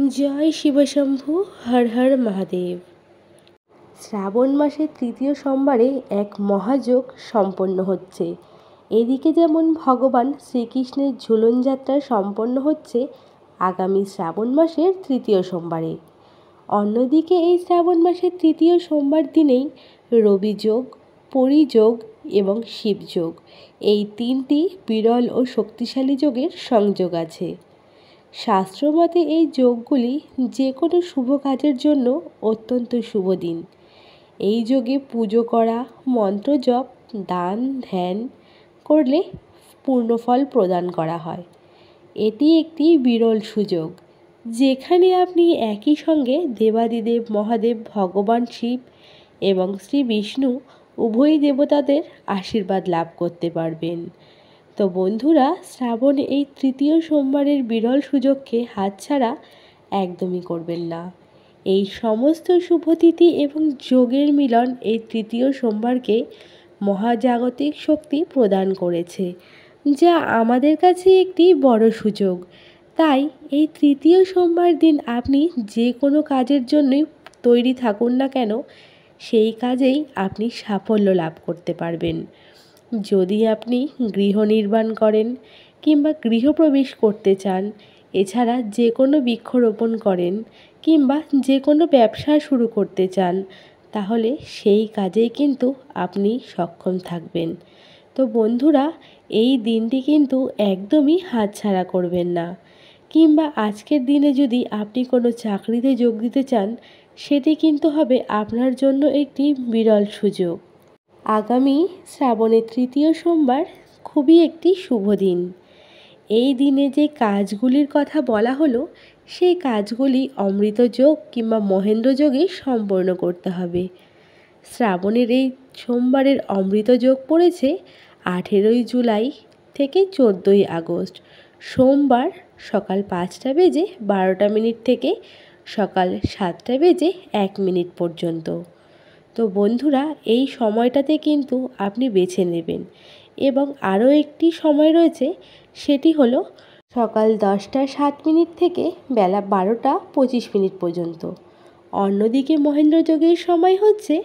জয় শিবশম্ভু, হর হর মহাদেব। শ্রাবণ মাসের তৃতীয় সোমবারে এক মহাযোগ সম্পন্ন হচ্ছে। এদিকে যেমন ভগবান শ্রীকৃষ্ণের ঝুলন যাত্রা সম্পন্ন হচ্ছে আগামী শ্রাবণ মাসের তৃতীয় সোমবারে, অন্যদিকে এই শ্রাবণ মাসের তৃতীয় সোমবার দিনেই রবিযোগ, পরিযোগ এবং শিবযোগ, এই তিনটি বিরল ও শক্তিশালী যোগের সংযোগ আছে। শাস্ত্রমতে এই যোগগুলি যে কোনো শুভ কাজের জন্য অত্যন্ত শুভ দিন। এই যোগে পুজো করা, মন্ত্র জপ, দান ধ্যান করলে পূর্ণফল প্রদান করা হয়। এটি একটি বিরল সুযোগ যেখানে আপনি একই সঙ্গে দেবাদিদেব মহাদেব ভগবান শিব এবং শ্রী বিষ্ণু উভয় দেবতাদের আশীর্বাদ লাভ করতে পারবেন। তো বন্ধুরা, শ্রাবণে এই তৃতীয় সোমবারের বিরল সুযোগকে হাতছাড়া একদমই করবেন না। এই সমস্ত শুভতিথি এবং যোগের মিলন এই তৃতীয় সোমবারকে মহাজাগতিক শক্তি প্রদান করেছে, যা আমাদের কাছে একটি বড় সুযোগ। তাই এই তৃতীয় সোমবার দিন আপনি যে কোনো কাজের জন্যই তৈরি থাকুন না কেন, সেই কাজেই আপনি সাফল্য লাভ করতে পারবেন। যদি আপনি গৃহ নির্মাণ করেন কিংবা গৃহপ্রবেশ করতে চান, এছাড়া যে কোনো বৃক্ষরোপণ করেন কিংবা যে কোনো ব্যবসা শুরু করতে চান, তাহলে সেই কাজেই কিন্তু আপনি সক্ষম থাকবেন। তো বন্ধুরা, এই দিনটি কিন্তু একদমই হাতছাড়া করবেন না। কিংবা আজকের দিনে যদি আপনি কোনো চাকরিতে যোগ দিতে চান, সেটি কিন্তু হবে আপনার জন্য একটি বিরল সুযোগ। আগামী শ্রাবণের তৃতীয় সোমবার খুবই একটি শুভ দিন। এই দিনে যে কাজগুলির কথা বলা হলো, সেই কাজগুলি অমৃত যোগ কিংবা মহেন্দ্র যোগে সম্পন্ন করতে হবে। শ্রাবণের এই সোমবারের অমৃত যোগ পড়েছে 18 জুলাই থেকে 14 আগস্ট, সোমবার সকাল 5:12 থেকে সকাল 7:01 পর্যন্ত। তো বন্ধুরা, এই সময়টাতে কিন্তু আপনি বেছে নেবেন। এবং আরও একটি সময় রয়েছে, সেটি হলো সকাল 10:07 থেকে বেলা 12:25 পর্যন্ত। অন্যদিকে মহেন্দ্র যোগের সময় হচ্ছে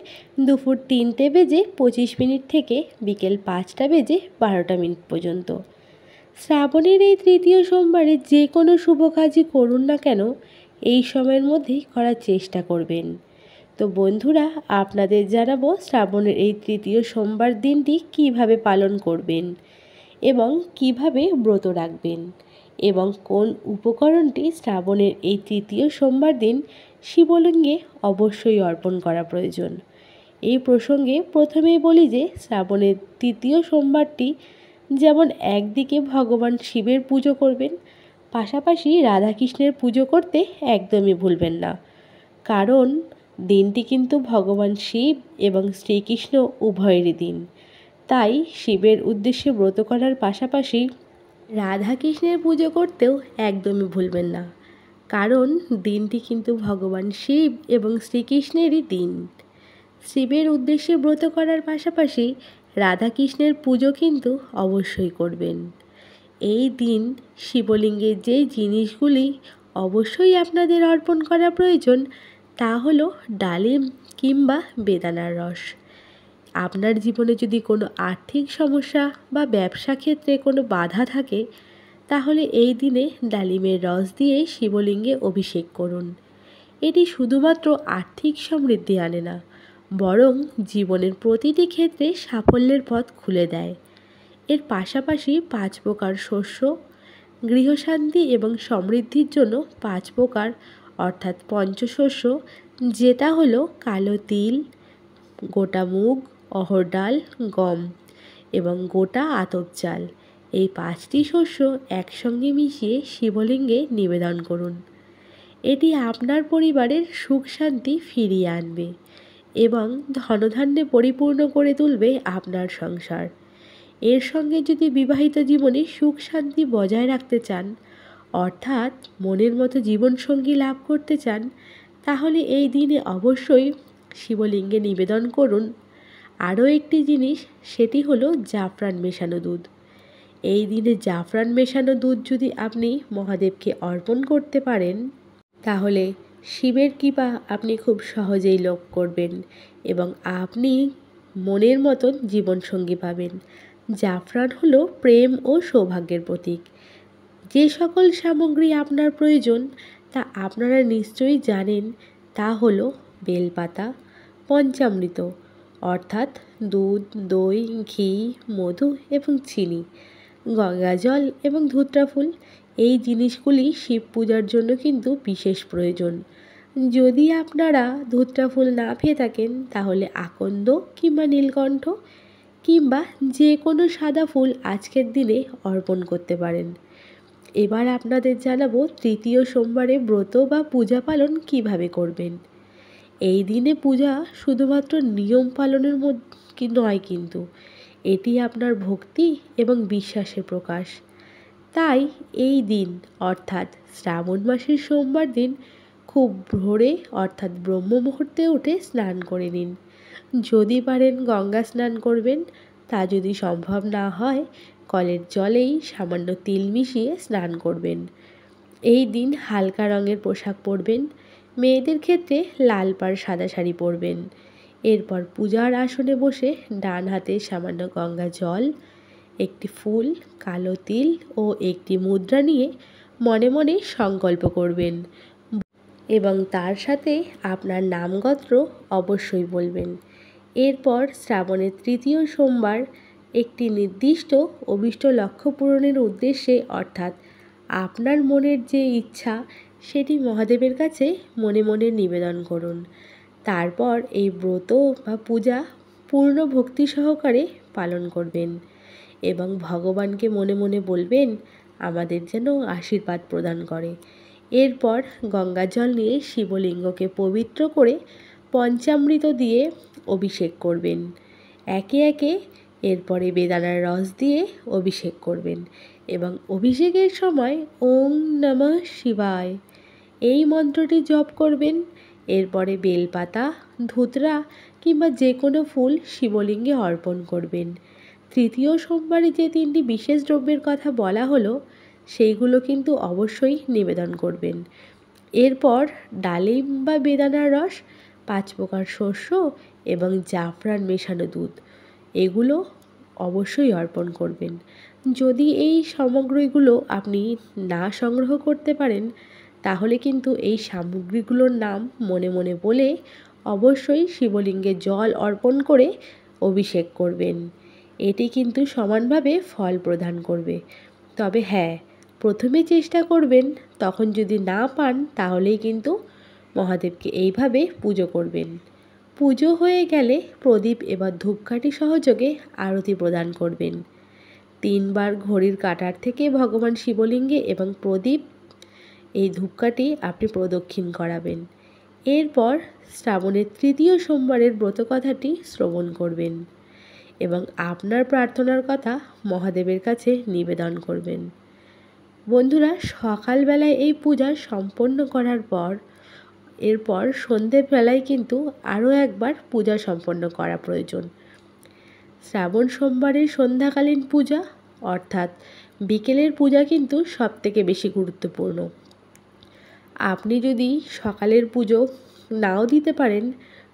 দুপুর 3:25 থেকে বিকেল 5:12 পর্যন্ত। শ্রাবণের এই তৃতীয় সোমবারে যে কোনো শুভ কাজই করুন না কেন, এই সময়ের মধ্যেই করার চেষ্টা করবেন। তো বন্ধুরা, আপনাদের জানাবো শ্রাবণের এই তৃতীয় সোমবার দিনটি কিভাবে পালন করবেন এবং কিভাবে ব্রত রাখবেন, এবং কোন উপকরণটি শ্রাবণের এই তৃতীয় সোমবার দিন শিবলিঙ্গে অবশ্যই অর্পণ করা প্রয়োজন। এই প্রসঙ্গে প্রথমেই বলি যে শ্রাবণের তৃতীয় সোমবারটি যেমন একদিকে ভগবান শিবের পুজো করবেন, পাশাপাশি রাধাকৃষ্ণের পুজো করতে একদমই ভুলবেন না। কারণ দিনটি কিন্তু ভগবান শিব এবং শ্রীকৃষ্ণ উভয়েরই দিন। তাই শিবের উদ্দেশ্যে ব্রত করার পাশাপাশি রাধাকৃষ্ণের পুজো করতেও একদমই ভুলবেন না। কারণ দিনটি কিন্তু ভগবান শিব এবং শ্রীকৃষ্ণেরই দিন। শিবের উদ্দেশ্যে ব্রত করার পাশাপাশি রাধাকৃষ্ণের পুজো কিন্তু অবশ্যই করবেন। এই দিন শিবলিঙ্গে যে জিনিসগুলি অবশ্যই আপনাদের অর্পণ করা প্রয়োজন, তা হলো ডালিম কিংবা বেদানার রস। আপনার জীবনে যদি কোনো আর্থিক সমস্যা বা ব্যবসা ক্ষেত্রে কোনো বাধা থাকে, তাহলে এই দিনে ডালিমের রস দিয়ে শিবলিঙ্গে অভিষেক করুন। এটি শুধুমাত্র আর্থিক সমৃদ্ধি আনে না, বরং জীবনের প্রতিটি ক্ষেত্রে সাফল্যের পথ খুলে দেয়। এর পাশাপাশি 5 প্রকার শস্য, গৃহশান্তি এবং সমৃদ্ধির জন্য 5 প্রকার অর্থাৎ পঞ্চশস্য, যেটা হলো কালো তিল, গোটা মুগ, অড়হর ডাল, গম এবং গোটা আতপ চাল, এই 5টি শস্য একসঙ্গে মিশিয়ে শিবলিঙ্গে নিবেদন করুন। এটি আপনার পরিবারের সুখ শান্তি ফিরিয়ে আনবে এবং ধনধান্যে পরিপূর্ণ করে তুলবে আপনার সংসার। এর সঙ্গে যদি বিবাহিত জীবনে সুখ শান্তি বজায় রাখতে চান, অর্থাৎ মনের মতো জীবনসঙ্গী লাভ করতে চান, তাহলে এই দিনে অবশ্যই শিবলিঙ্গে নিবেদন করুন আরও একটি জিনিস, সেটি হলো জাফরান মেশানো দুধ। এই দিনে জাফরান মেশানো দুধ যদি আপনি মহাদেবকে অর্পণ করতে পারেন, তাহলে শিবের কৃপা আপনি খুব সহজেই লাভ করবেন এবং আপনি মনের মতন জীবনসঙ্গী পাবেন। জাফরান হলো প্রেম ও সৌভাগ্যের প্রতীক। যে সকল সামগ্রী আপনার প্রয়োজন তা আপনারা নিশ্চয়ই জানেন। তা হলো বেলপাতা, পঞ্চামৃত অর্থাৎ দুধ, দই, ঘি, মধু এবং চিনি, গঙ্গাজল এবং ধুত্রা ফুল। এই জিনিসগুলি শিব পূজার জন্য কিন্তু বিশেষ প্রয়োজন। যদি আপনারা ধুত্রা ফুল না পেয়ে থাকেন তাহলে আকন্দ কিংবা নীলকণ্ঠ কিংবা যে কোনো সাদা ফুল আজকের দিনে অর্পণ করতে পারেন। এবার আপনাদের জানাবো তৃতীয় সোমবারে ব্রত বা পূজা পালন কিভাবে করবেন। এই দিনে পূজা শুধুমাত্র নিয়ম পালনের মধ্যে নয়, কিন্তু এটি আপনার ভক্তি এবং বিশ্বাসের প্রকাশ। তাই এই দিন অর্থাৎ শ্রাবণ মাসের সোমবার দিন খুব ভোরে অর্থাৎ ব্রহ্ম মুহূর্তে উঠে স্নান করে নিন। যদি পারেন গঙ্গা স্নান করবেন, তা যদি সম্ভব না হয় কলের জলেই সামান্য তিল মিশিয়ে স্নান করবেন। এই দিন হালকা রঙের পোশাক পরবেন। মেয়েদের ক্ষেত্রে লাল পাড় সাদা শাড়ি পরবেন। এরপর পূজার আসনে বসে ডান হাতে সামান্য গঙ্গা জল, একটি ফুল, কালো তিল ও একটি মুদ্রা নিয়ে মনে মনে সংকল্প করবেন এবং তার সাথে আপনার নাম গোত্র অবশ্যই বলবেন। এরপর শ্রাবণের তৃতীয় সোমবার একটি নির্দিষ্ট অভীষ্ট লক্ষ্য পূরণের উদ্দেশ্যে অর্থাৎ আপনার মনের যে ইচ্ছা সেটি মহাদেবের কাছে মনে মনে নিবেদন করুন। তারপর এই ব্রত বা পূজা পূর্ণ ভক্তি সহকারে পালন করবেন এবং ভগবানকে মনে মনে বলবেন আমাদের যেন আশীর্বাদ প্রদান করে। এরপর গঙ্গা জল নিয়ে শিবলিঙ্গকে পবিত্র করে পঞ্চামৃত দিয়ে অভিষেক করবেন। একে একে এরপরে বেদানার রস দিয়ে অভিষেক করবেন এবং অভিষেকের সময় ওম নমঃ শিবায় এই মন্ত্রটি জপ করবেন। এরপরে বেলপাতা, ধুতরা কিংবা যে কোনো ফুল শিবলিঙ্গে অর্পণ করবেন। তৃতীয় সোমবারে যে তিনটি বিশেষ দ্রব্যের কথা বলা হলো সেইগুলো কিন্তু অবশ্যই নিবেদন করবেন। এরপর ডালিম বা বেদানার রস, 5 প্রকার শস্য এবং জাফরান মেশানো দুধ এগুলো অবশ্যই অর্পণ করবেন। যদি এই সামগ্রীগুলো আপনি না সংগ্রহ করতে পারেন তাহলে কিন্তু এই সামগ্রীগুলোর নাম মনে মনে বলে অবশ্যই শিবলিঙ্গে জল অর্পণ করে অভিষেক করবেন। এটি কিন্তু সমানভাবে ফল প্রদান করবে। তবে হ্যাঁ, প্রথমে চেষ্টা করবেন, তখন যদি না পান তাহলেই কিন্তু মহাদেবকে এইভাবে পুজো করবেন। পুজো হয়ে গেলে প্রদীপ এবার ধূপকাঠি সহযোগে আরতি প্রদান করবেন। 3 বার ঘড়ির কাঁটার থেকে ভগবান শিবলিঙ্গে এবং প্রদীপ এই ধূপকাঠি আপনি প্রদক্ষিণ করাবেন। এরপর শ্রাবণের তৃতীয় সোমবারের ব্রতকথাটি শ্রবণ করবেন এবং আপনার প্রার্থনার কথা মহাদেবের কাছে নিবেদন করবেন। বন্ধুরা, সকালবেলায় এই পূজা সম্পন্ন করার পর এরপর সন্ধ্যেবেলায় কিন্তু আরও একবার পূজা সম্পন্ন করা প্রয়োজন। শ্রাবণ সোমবারের সন্ধ্যাকালীন পূজা অর্থাৎ বিকেলের পূজা কিন্তু সবথেকে বেশি গুরুত্বপূর্ণ। আপনি যদি সকালের পুজো নাও দিতে পারেন,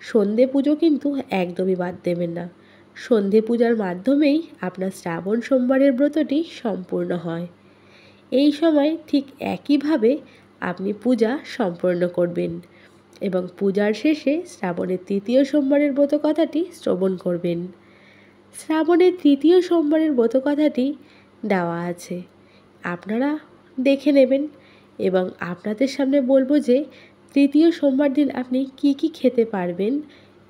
সন্ধে পুজো কিন্তু একদমই বাদ দেবেন না। সন্ধে পূজার মাধ্যমেই আপনার শ্রাবণ সোমবারের ব্রতটি সম্পূর্ণ হয়। এই সময় ঠিক একইভাবে আপনি পূজা সম্পন্ন করবেন এবং পূজার শেষে শ্রাবণের তৃতীয় সোমবারের ব্রতকথাটি শ্রবণ করবেন। শ্রাবণের তৃতীয় সোমবারের ব্রতকথাটি দেওয়া আছে, আপনারা দেখে নেবেন এবং আপনাদের সামনে বলবো যে তৃতীয় সোমবার দিন আপনি কি কি খেতে পারবেন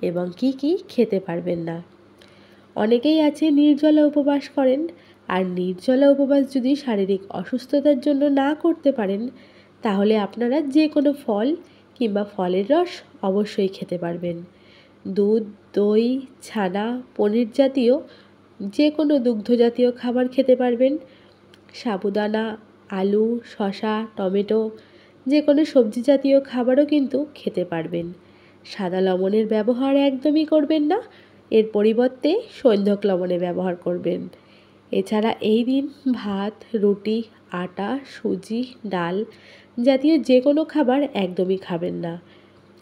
এবং কি কি খেতে পারবেন না। অনেকেই আছে নির্জলা উপবাস করেন, আর নির্জলা উপবাস যদি শারীরিক অসুস্থতার জন্য না করতে পারেন তাহলে আপনারা যে কোনো ফল কিংবা ফলের রস অবশ্যই খেতে পারবেন। দুধ, দই, ছানা, পনির জাতীয় যে কোনো দুগ্ধ জাতীয় খাবার খেতে পারবেন। সাবুদানা, আলু, শসা, টমেটো যে কোনো সবজি জাতীয় খাবারও কিন্তু খেতে পারবেন। সাদা লবণের ব্যবহার একদমই করবেন না, এর পরিবর্তে সৈন্ধক লবণের ব্যবহার করবেন। এছাড়া এই দিন ভাত, রুটি, আটা, সুজি, ডাল জাতীয় যে কোনো খাবার একদমই খাবেন না।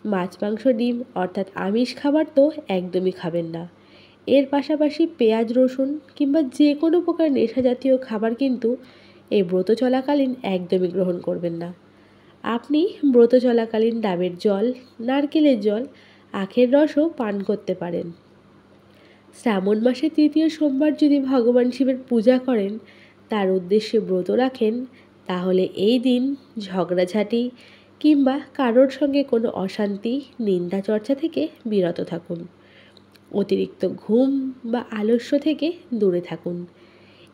মাছ মাংস ডিম অর্থাৎ আমিষ খাবার তো একদমই খাবেন না। এর পাশাপাশি পেঁয়াজ রসুন কিংবা যে কোনো প্রকার নেশা জাতীয় খাবার কিন্তু এই ব্রত চলাকালীন একদমই গ্রহণ করবেন না। আপনি ব্রত চলাকালীন ডাবের জল, নারকেলের জল, আখের রসও পান করতে পারেন। শ্রাবণ মাসের তৃতীয় সোমবার যদি ভগবান শিবের পূজা করেন, তার উদ্দেশ্যে ব্রত রাখেন, তাহলে এই দিন ঝগড়াঝাঁটি কিংবা কারোর সঙ্গে কোনো অশান্তি, নিন্দা চর্চা থেকে বিরত থাকুন। অতিরিক্ত ঘুম বা আলস্য থেকে দূরে থাকুন।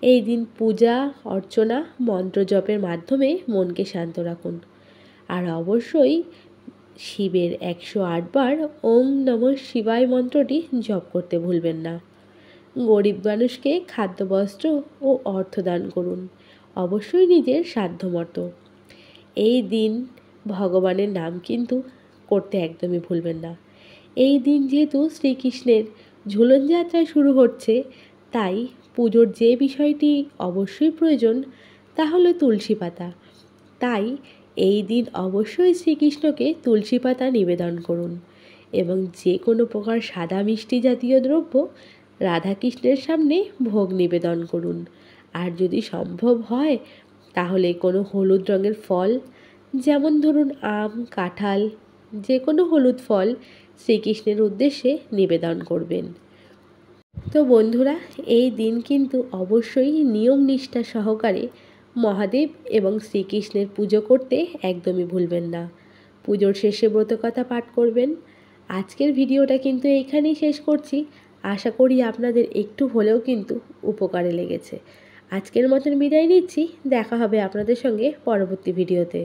এই দিন পূজা অর্চনা মন্ত্র জপের মাধ্যমে মনকে শান্ত রাখুন। আর অবশ্যই শিবের 108 বার ওম নমঃ শিবায় মন্ত্রটি জপ করতে ভুলবেন না। গরিব মানুষকে খাদ্য বস্ত্র ও অর্থ দান করুন, অবশ্যই নিজের সাধ্যমতো। এই দিন ভগবানের নাম কিন্তু করতে একদমই ভুলবেন না। এই দিন যেহেতু শ্রীকৃষ্ণের ঝুলন যাত্রা শুরু হচ্ছে, তাই পুজোর যে বিষয়টি অবশ্যই প্রয়োজন তা হলো তুলসী পাতা। তাই এই দিন অবশ্যই শ্রীকৃষ্ণকে তুলসী পাতা নিবেদন করুন এবং যে কোনো প্রকার সাদা মিষ্টি জাতীয় দ্রব্য রাধাকৃষ্ণের সামনে ভোগ নিবেদন করুন। আর যদি সম্ভব হয় তাহলে কোনো হলুদ রঙের ফল, যেমন ধরুন আম, কাঁঠাল, যে কোনো হলুদ ফল শ্রীকৃষ্ণের উদ্দেশ্যে নিবেদন করবেন। তো বন্ধুরা, এই দিন কিন্তু অবশ্যই নিয়ম নিষ্ঠা সহকারে মহাদেব এবং শ্রীকৃষ্ণের পুজো করতে একদমই ভুলবেন না। পুজোর শেষে ব্রতকথা পাঠ করবেন। আজকের ভিডিওটা কিন্তু এইখানেই শেষ করছি। আশা করি আপনাদের একটু হলেও কিন্তু উপকারে লেগেছে। আজকের মতন বিদায় নিচ্ছি। দেখা হবে আপনাদের সঙ্গে পরবর্তী ভিডিওতে।